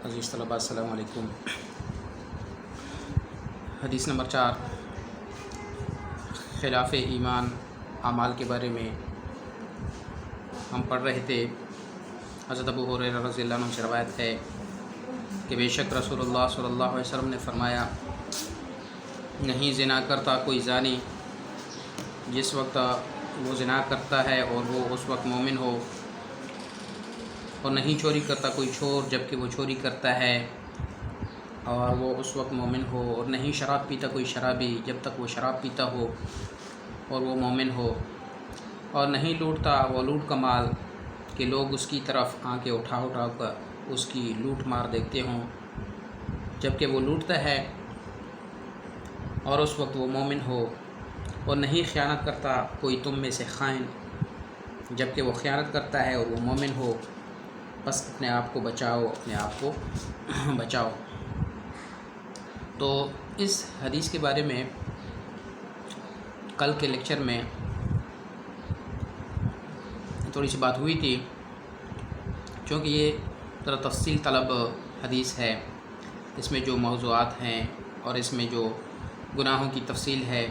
عزیز طلباء السلام علیکم۔ حدیث نمبر 4 خلاف ایمان اعمال کے بارے میں ہم پڑھ رہے تھے۔ حضرت ابو ہریرہ رضی اللہ عنہ سے روایت ہے کہ بے شک رسول اللہ صلی اللہ علیہ وسلم نے فرمایا، نہیں زنا کرتا کوئی زانی جس وقت وہ زنا کرتا ہے اور وہ اس وقت مومن ہو، اور نہیں چوری کرتا کوئی چور جبکہ وہ چوری کرتا ہے اور وہ اس وقت مومن ہو، اور نہیں شراب پیتا کوئی شرابی جب تک وہ شراب پیتا ہو اور وہ مومن ہو، اور نہیں لوٹتا وہ لوٹ کا مال کہ لوگ اس کی طرف آنکھیں اٹھا کر اس کی لوٹ مار دیکھتے ہوں جبکہ وہ لوٹتا ہے اور اس وقت وہ مومن ہو، اور نہیں خیانت کرتا کوئی تم میں سے خائن جبکہ وہ خیانت کرتا ہے اور وہ مومن ہو، بس اپنے آپ کو بچاؤ، اپنے آپ کو بچاؤ۔ تو اس حدیث کے بارے میں کل کے لیکچر میں تھوڑی سی بات ہوئی تھی، چونکہ یہ ذرا تفصیل طلب حدیث ہے، اس میں جو موضوعات ہیں اور اس میں جو گناہوں کی تفصیل ہے،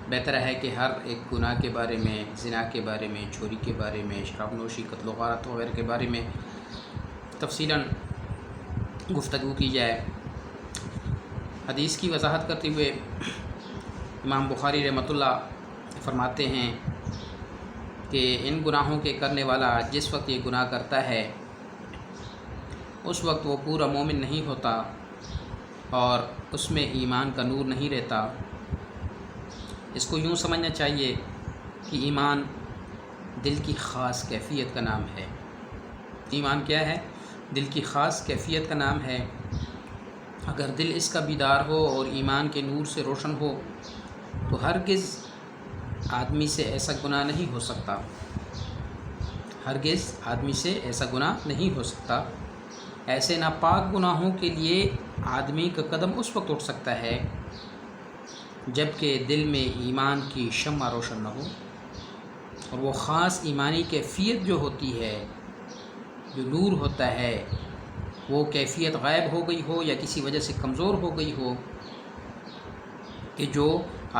بہتر ہے کہ ہر ایک گناہ کے بارے میں، زنا کے بارے میں، چوری کے بارے میں، شراب نوشی، قتل و غارت وغیرہ کے بارے میں تفصیلاً گفتگو کی جائے۔ حدیث کی وضاحت کرتے ہوئے امام بخاری رحمۃ اللہ فرماتے ہیں کہ ان گناہوں کے کرنے والا جس وقت یہ گناہ کرتا ہے اس وقت وہ پورا مومن نہیں ہوتا اور اس میں ایمان کا نور نہیں رہتا۔ اس کو یوں سمجھنا چاہیے کہ ایمان دل کی خاص کیفیت کا نام ہے۔ ایمان کیا ہے؟ دل کی خاص کیفیت کا نام ہے۔ اگر دل اس کا بیدار ہو اور ایمان کے نور سے روشن ہو تو ہرگز آدمی سے ایسا گناہ نہیں ہو سکتا، ہرگز آدمی سے ایسا گناہ نہیں ہو سکتا۔ ایسے ناپاک گناہوں کے لیے آدمی کا قدم اس وقت اٹھ سکتا ہے جب کہ دل میں ایمان کی شمع روشن نہ ہو، اور وہ خاص ایمانی کیفیت جو ہوتی ہے، جو نور ہوتا ہے، وہ کیفیت غائب ہو گئی ہو یا کسی وجہ سے کمزور ہو گئی ہو کہ جو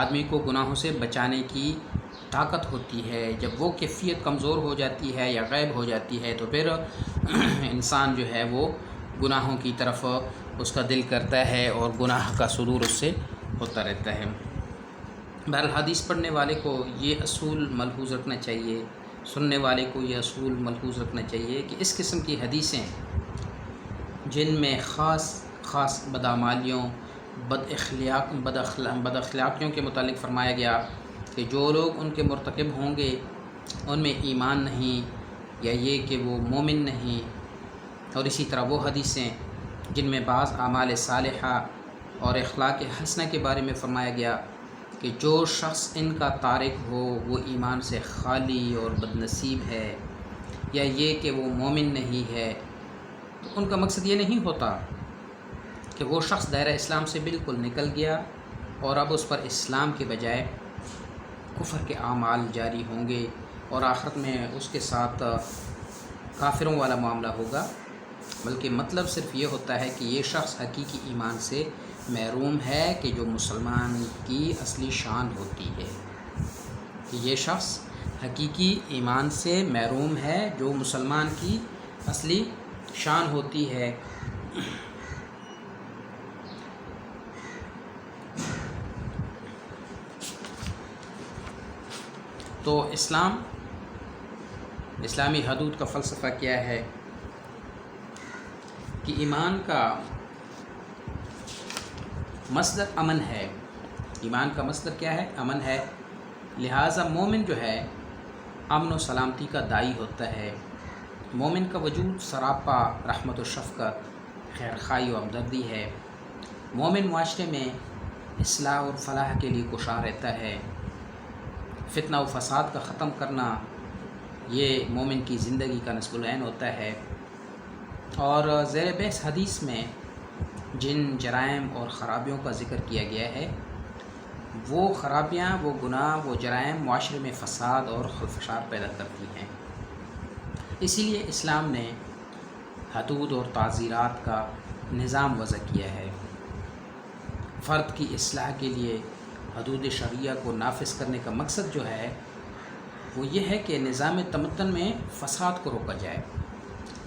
آدمی کو گناہوں سے بچانے کی طاقت ہوتی ہے۔ جب وہ کیفیت کمزور ہو جاتی ہے یا غائب ہو جاتی ہے تو پھر انسان جو ہے وہ گناہوں کی طرف اس کا دل کرتا ہے اور گناہ کا صدور اس سے ہوتا رہتا ہے۔ بہرحال حدیث پڑھنے والے کو یہ اصول ملحوظ رکھنا چاہیے، سننے والے کو یہ اصول ملحوظ رکھنا چاہیے کہ اس قسم کی حدیثیں جن میں خاص بدعمالیوں، بد اخلاقیوں کے متعلق فرمایا گیا کہ جو لوگ ان کے مرتکب ہوں گے ان میں ایمان نہیں، یا یہ کہ وہ مومن نہیں، اور اسی طرح وہ حدیثیں جن میں بعض اعمال صالحہ اور اخلاق حسنہ کے بارے میں فرمایا گیا کہ جو شخص ان کا تارک ہو وہ ایمان سے خالی اور بد نصیب ہے، یا یہ کہ وہ مومن نہیں ہے، تو ان کا مقصد یہ نہیں ہوتا کہ وہ شخص دائرہ اسلام سے بالکل نکل گیا اور اب اس پر اسلام کے بجائے کفر کے اعمال جاری ہوں گے اور آخرت میں اس کے ساتھ کافروں والا معاملہ ہوگا، بلکہ مطلب صرف یہ ہوتا ہے کہ یہ شخص حقیقی ایمان سے محروم ہے کہ جو مسلمان کی اصلی شان ہوتی ہے، کہ یہ شخص حقیقی ایمان سے محروم ہے جو مسلمان کی اصلی شان ہوتی ہے۔ تو اسلامی حدود کا فلسفہ کیا ہے کہ ایمان کا مصدر امن ہے۔ ایمان کا مصدر کیا ہے؟ امن ہے۔ لہٰذا مومن جو ہے امن و سلامتی کا داعی ہوتا ہے۔ مومن کا وجود سراپا رحمت و شفقت، خیر خواہی و ہمدردی ہے۔ مومن معاشرے میں اصلاح اور فلاح کے لیے کوشاں رہتا ہے۔ فتنہ و فساد کا ختم کرنا یہ مومن کی زندگی کا نصب العین ہوتا ہے۔ اور زیر بحث حدیث میں جن جرائم اور خرابیوں کا ذکر کیا گیا ہے وہ خرابیاں، وہ گناہ، وہ جرائم معاشرے میں فساد اور خلفشار پیدا کرتی ہیں۔ اسی لیے اسلام نے حدود اور تعزیرات کا نظام وضع کیا ہے۔ فرد کی اصلاح کے لیے حدود شرعیہ کو نافذ کرنے کا مقصد جو ہے وہ یہ ہے کہ نظام تمدن میں فساد کو روکا جائے،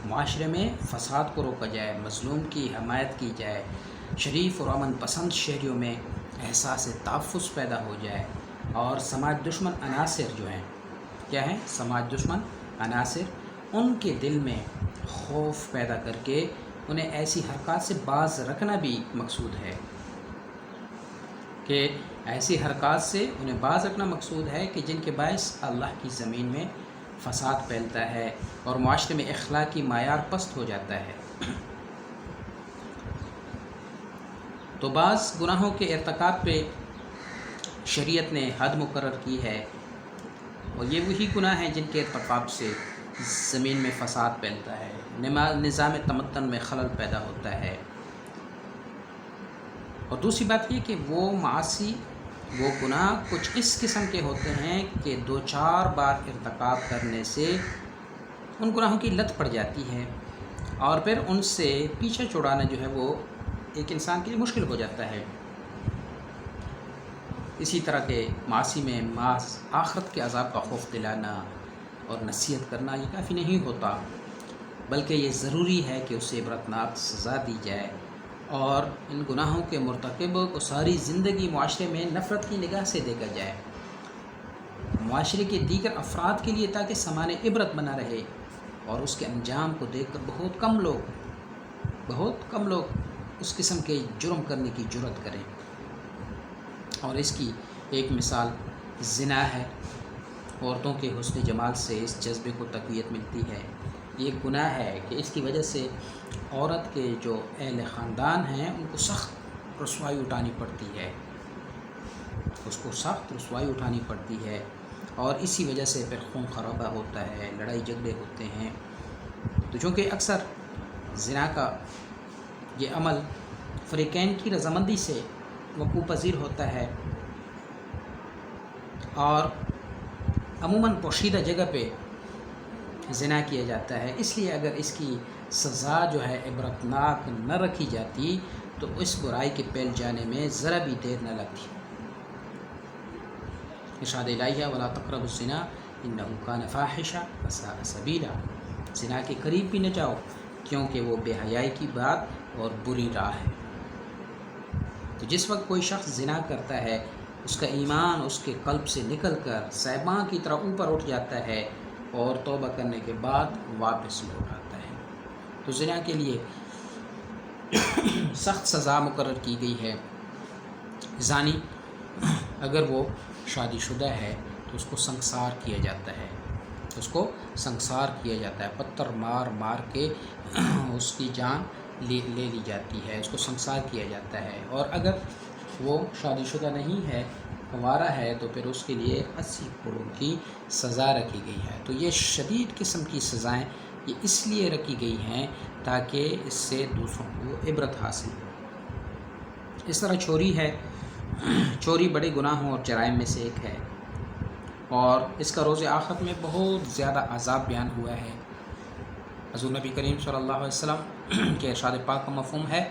معاشرے میں فساد کو روکا جائے، مظلوم کی حمایت کی جائے، شریف اور امن پسند شہریوں میں احساس تحفظ پیدا ہو جائے، اور سماج دشمن عناصر جو ہیں، کیا ہیں سماج دشمن عناصر، ان کے دل میں خوف پیدا کر کے انہیں ایسی حرکات سے باز رکھنا بھی مقصود ہے، کہ ایسی حرکات سے انہیں باز رکھنا مقصود ہے کہ جن کے باعث اللہ کی زمین میں فساد پھیلتا ہے اور معاشرے میں اخلاقی معیار پست ہو جاتا ہے۔ تو بعض گناہوں کے ارتکاب پہ شریعت نے حد مقرر کی ہے، اور یہ وہی گناہ ہیں جن کے ارتکاب سے زمین میں فساد پھیلتا ہے، نظام تمدن میں خلل پیدا ہوتا ہے۔ اور دوسری بات یہ کہ وہ معاصی، وہ گناہ کچھ اس قسم کے ہوتے ہیں کہ 2-4 بار ارتکاب کرنے سے ان گناہوں کی لت پڑ جاتی ہے، اور پھر ان سے پیچھے چھڑانا جو ہے وہ ایک انسان کے لیے مشکل ہو جاتا ہے۔ اسی طرح کے معاصی میں محض آخرت کے عذاب کا خوف دلانا اور نصیحت کرنا یہ کافی نہیں ہوتا، بلکہ یہ ضروری ہے کہ اسے عبرتناک سزا دی جائے، اور ان گناہوں کے مرتکب کو ساری زندگی معاشرے میں نفرت کی نگاہ سے دیکھا جائے، معاشرے کے دیگر افراد کے لیے، تاکہ سامان عبرت بنا رہے، اور اس کے انجام کو دیکھ کر بہت کم لوگ اس قسم کے جرم کرنے کی جرات کریں۔ اور اس کی ایک مثال زنا ہے۔ عورتوں کے حسن جمال سے اس جذبے کو تقویت ملتی ہے۔ یہ گناہ ہے کہ اس کی وجہ سے عورت کے جو اہل خاندان ہیں ان کو سخت رسوائی اٹھانی پڑتی ہے، اور اسی وجہ سے پھر خون خرابہ ہوتا ہے، لڑائی جھگڑے ہوتے ہیں۔ تو چونکہ اکثر زنا کا یہ عمل فریقین کی رضامندی سے وقوع پذیر ہوتا ہے، اور عموماً پوشیدہ جگہ پہ زنا کیا جاتا ہے، اس لیے اگر اس کی سزا جو ہے عبرتناک نہ رکھی جاتی تو اس برائی کے پھیل جانے میں ذرا بھی دیر نہ لگتی۔ ارشاد الہی ہے وَلَا تَقْرَبُوا الزِّنَا إِنَّهُ كَانَ فَاحِشَةً وَسَاءَ سَبِيلًا، زنا کے قریب بھی نہ جاؤ کیونکہ وہ بے حیائی کی بات اور بری راہ ہے۔ تو جس وقت کوئی شخص زنا کرتا ہے، اس کا ایمان اس کے قلب سے نکل کر سیباں کی طرح اوپر اٹھ جاتا ہے، اور توبہ کرنے کے بعد واپس لوٹ آتا ہے۔ تو زنا کے لیے سخت سزا مقرر کی گئی ہے۔ زانی اگر وہ شادی شدہ ہے تو اس کو سنسار کیا جاتا ہے، پتھر مار کے اس کی جان لے لی جاتی ہے، اس کو سنسار کیا جاتا ہے۔ اور اگر وہ شادی شدہ نہیں ہے، کنوارا ہے، تو پھر اس کے لیے 80 کوڑوں کی سزا رکھی گئی ہے۔ تو یہ شدید قسم کی سزائیں یہ اس لیے رکھی گئی ہیں تاکہ اس سے دوسروں کو عبرت حاصل ہو۔ اس طرح چوری بڑے گناہوں اور جرائم میں سے ایک ہے، اور اس کا روز آخرت میں بہت زیادہ عذاب بیان ہوا ہے۔ حضور نبی کریم صلی اللہ علیہ وسلم کے ارشاد پاک کا مفہوم ہے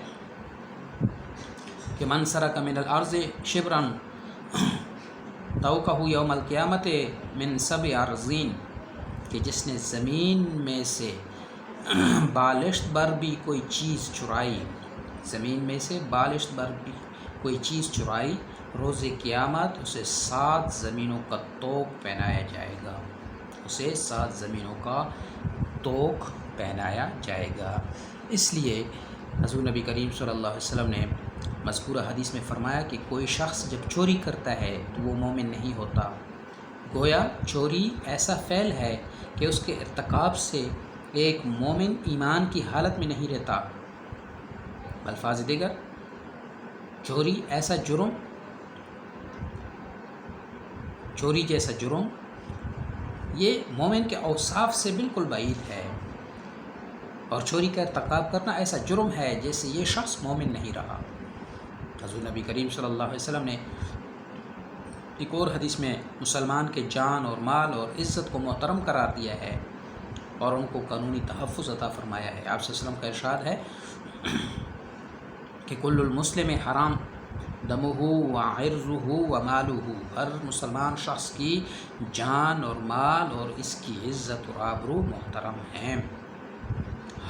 کہ من سرق من الارض شبرا توقہ یوم القیامت من 7 ارضین، کہ جس نے زمین میں سے بالشت بر بھی کوئی چیز چرائی، روز قیامت اسے 7 زمینوں کا طوق پہنایا جائے گا۔ اس لیے حضور نبی کریم صلی اللہ علیہ وسلم نے مذکورہ حدیث میں فرمایا کہ کوئی شخص جب چوری کرتا ہے تو وہ مومن نہیں ہوتا، گویا چوری ایسا فعل ہے کہ اس کے ارتکاب سے ایک مومن ایمان کی حالت میں نہیں رہتا۔ الفاظ دیگر، چوری جیسا جرم یہ مومن کے اوصاف سے بالکل بعید ہے، اور چوری کا ارتکاب کرنا ایسا جرم ہے جیسے یہ شخص مومن نہیں رہا۔ حضور نبی کریم صلی اللہ علیہ وسلم نے ایک اور حدیث میں مسلمان کے جان اور مال اور عزت کو محترم قرار دیا ہے، اور ان کو قانونی تحفظ عطا فرمایا ہے۔ آپ صلی اللہ علیہ وسلم کا ارشاد ہے کہ کل المسلم حرام دمہ و عرضہ و مالہ، ہر مسلمان شخص کی جان اور مال اور اس کی عزت اور آبرو محترم ہیں۔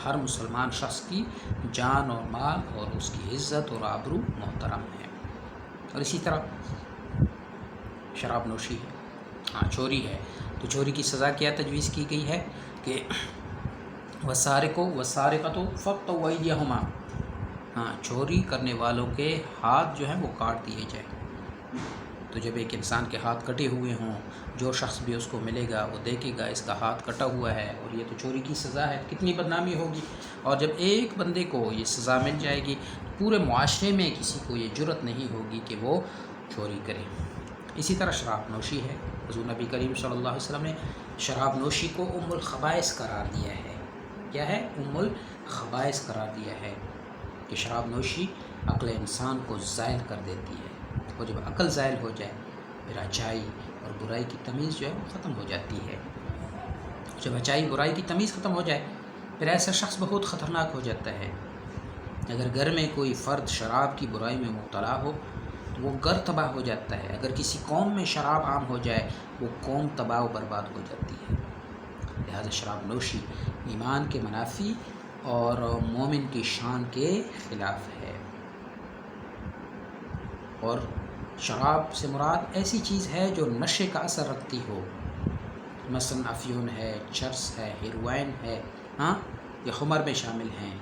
ہر مسلمان شخص کی جان اور مال اور اس کی عزت اور آبرو محترم ہیں۔ اور اسی طرح شراب نوشی ہے، چوری ہے، تو چوری کی سزا کیا تجویز کی گئی ہے کہ وسارقۃ فاقطعوا ایدیہما، چوری کرنے والوں کے ہاتھ جو ہیں وہ کاٹ دیے جائیں۔ تو جب ایک انسان کے ہاتھ کٹے ہوئے ہوں، جو شخص بھی اس کو ملے گا وہ دیکھے گا اس کا ہاتھ کٹا ہوا ہے اور یہ تو چوری کی سزا ہے، کتنی بدنامی ہوگی۔ اور جب ایک بندے کو یہ سزا مل جائے گی، پورے معاشرے میں کسی کو یہ جرأت نہیں ہوگی کہ وہ چوری کرے۔ اسی طرح شراب نوشی ہے، حضور نبی کریم صلی اللہ علیہ وسلم نے شراب نوشی کو ام الخبائث قرار دیا ہے۔ کیا ہے؟ ام الخبائث قرار دیا ہے کہ شراب نوشی عقل انسان کو زائل کر دیتی ہے، اور جب عقل زائل ہو جائے پھر اچائی اور برائی کی تمیز جو ہے وہ ختم ہو جاتی ہے۔ جب اچائی برائی کی تمیز ختم ہو جائے پھر ایسا شخص بہت خطرناک ہو جاتا ہے۔ اگر گھر میں کوئی فرد شراب کی برائی میں مبتلا ہو تو وہ گھر تباہ ہو جاتا ہے۔ اگر کسی قوم میں شراب عام ہو جائے وہ قوم تباہ و برباد ہو جاتی ہے۔ لہذا شراب نوشی ایمان کے منافی اور مومن کی شان کے خلاف ہے۔ اور شراب سے مراد ایسی چیز ہے جو نشے کا اثر رکھتی ہو، مثلا افیون ہے، چرس ہے، ہیروئن ہے، یہ خمر میں شامل ہیں۔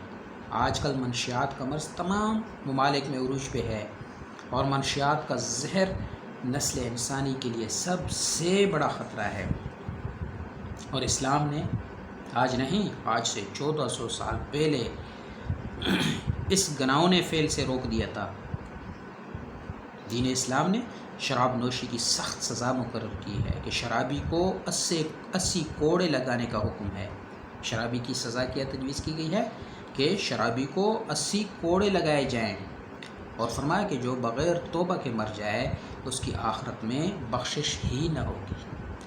آج کل منشیات کا مرض تمام ممالک میں عروج پہ ہے، اور منشیات کا زہر نسل انسانی کے لیے سب سے بڑا خطرہ ہے۔ اور اسلام نے آج نہیں، آج سے 1400 سال پہلے اس گناؤنے فعل سے روک دیا تھا۔ دین اسلام نے شراب نوشی کی سخت سزا مقرر کی ہے کہ شرابی کو 80 کوڑے لگانے کا حکم ہے۔ شرابی کی سزا کیا تجویز کی گئی ہے کہ شرابی کو 80 کوڑے لگائے جائیں، اور فرمایا کہ جو بغیر توبہ کے مر جائے اس کی آخرت میں بخشش ہی نہ ہوگی،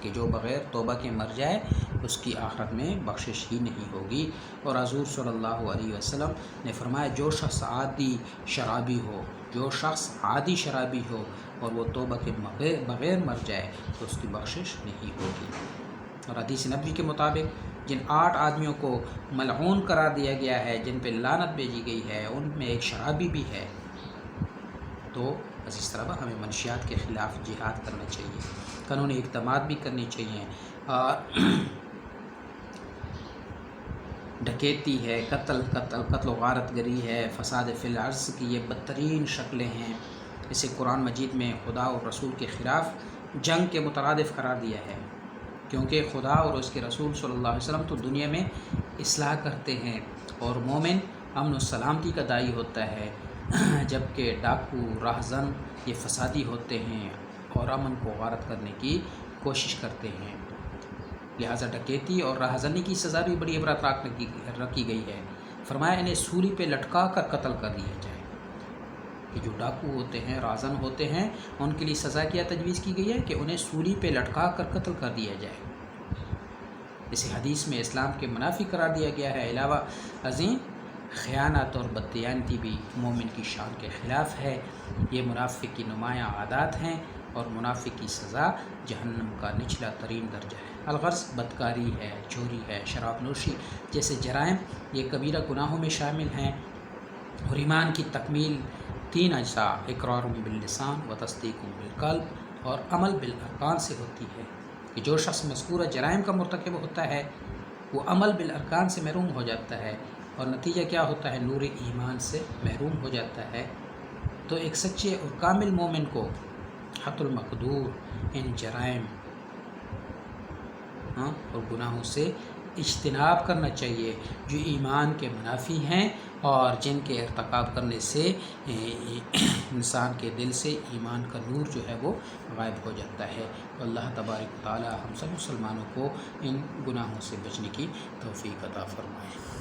کہ جو بغیر توبہ کے مر جائے اس کی آخرت میں بخشش ہی نہیں ہوگی۔ اور حضور صلی اللہ علیہ وسلم نے فرمایا جو شخص عادی شرابی ہو، جو شخص عادی شرابی ہو اور وہ توبہ کے بغیر مر جائے تو اس کی بخشش نہیں ہوگی۔ اور حدیث نبوی کے مطابق جن 8 آدمیوں کو ملعون قرار دیا گیا ہے، جن پہ لعنت بھیجی گئی ہے، ان میں ایک شرابی بھی ہے۔ تو عزیز طلبہ ہمیں منشیات کے خلاف جہاد کرنا چاہیے، قانونی اقدامات بھی کرنی چاہیے۔ ڈکیتی ہے، قتل و غارت گری ہے، فساد فی الارض کی یہ بدترین شکلیں ہیں۔ اسے قرآن مجید میں خدا اور رسول کے خلاف جنگ کے مترادف قرار دیا ہے، کیونکہ خدا اور اس کے رسول صلی اللہ علیہ وسلم تو دنیا میں اصلاح کرتے ہیں اور مومن امن و سلامتی کا داعی ہوتا ہے، جبکہ ڈاکو راہزن یہ فسادی ہوتے ہیں اور امن کو غارت کرنے کی کوشش کرتے ہیں۔ لہٰذا ڈکیتی اور راہزنی کی سزا بھی بڑی عبرتناک رکھی گئی ہے۔ فرمایا انہیں سولی پہ لٹکا کر قتل کر دیا جائے۔ کہ جو ڈاکو ہوتے ہیں، راہزن ہوتے ہیں، ان کے لیے سزا کیا تجویز کی گئی ہے کہ انہیں سولی پہ لٹکا کر قتل کر دیا جائے۔ اسے حدیث میں اسلام کے منافی قرار دیا گیا ہے۔ علاوہ ازیں خیانت اور بددیانتی بھی مومن کی شان کے خلاف ہے۔ یہ منافق کی نمایاں عادات ہیں، اور منافق کی سزا جہنم کا نچلا ترین درجہ ہے۔ الغرض بدکاری ہے، چوری ہے، شراب نوشی جیسے جرائم یہ کبیرہ گناہوں میں شامل ہیں، اور ایمان کی تکمیل 3 اجزاء اقرار باللسان و تصدیق بالقلب اور عمل بالارکان سے ہوتی ہے، کہ جو شخص مذکورہ جرائم کا مرتکب ہوتا ہے وہ عمل بالارکان سے محروم ہو جاتا ہے، اور نتیجہ کیا ہوتا ہے؟ نور ایمان سے محروم ہو جاتا ہے۔ تو ایک سچے اور کامل مومن کو حت المقدور ان جرائم اور گناہوں سے اجتناب کرنا چاہیے جو ایمان کے منافی ہیں، اور جن کے ارتکاب کرنے سے انسان کے دل سے ایمان کا نور جو ہے وہ غائب ہو جاتا ہے۔ اللہ تبارک و تعالی ہم سب مسلمانوں کو ان گناہوں سے بچنے کی توفیق عطا فرمائے۔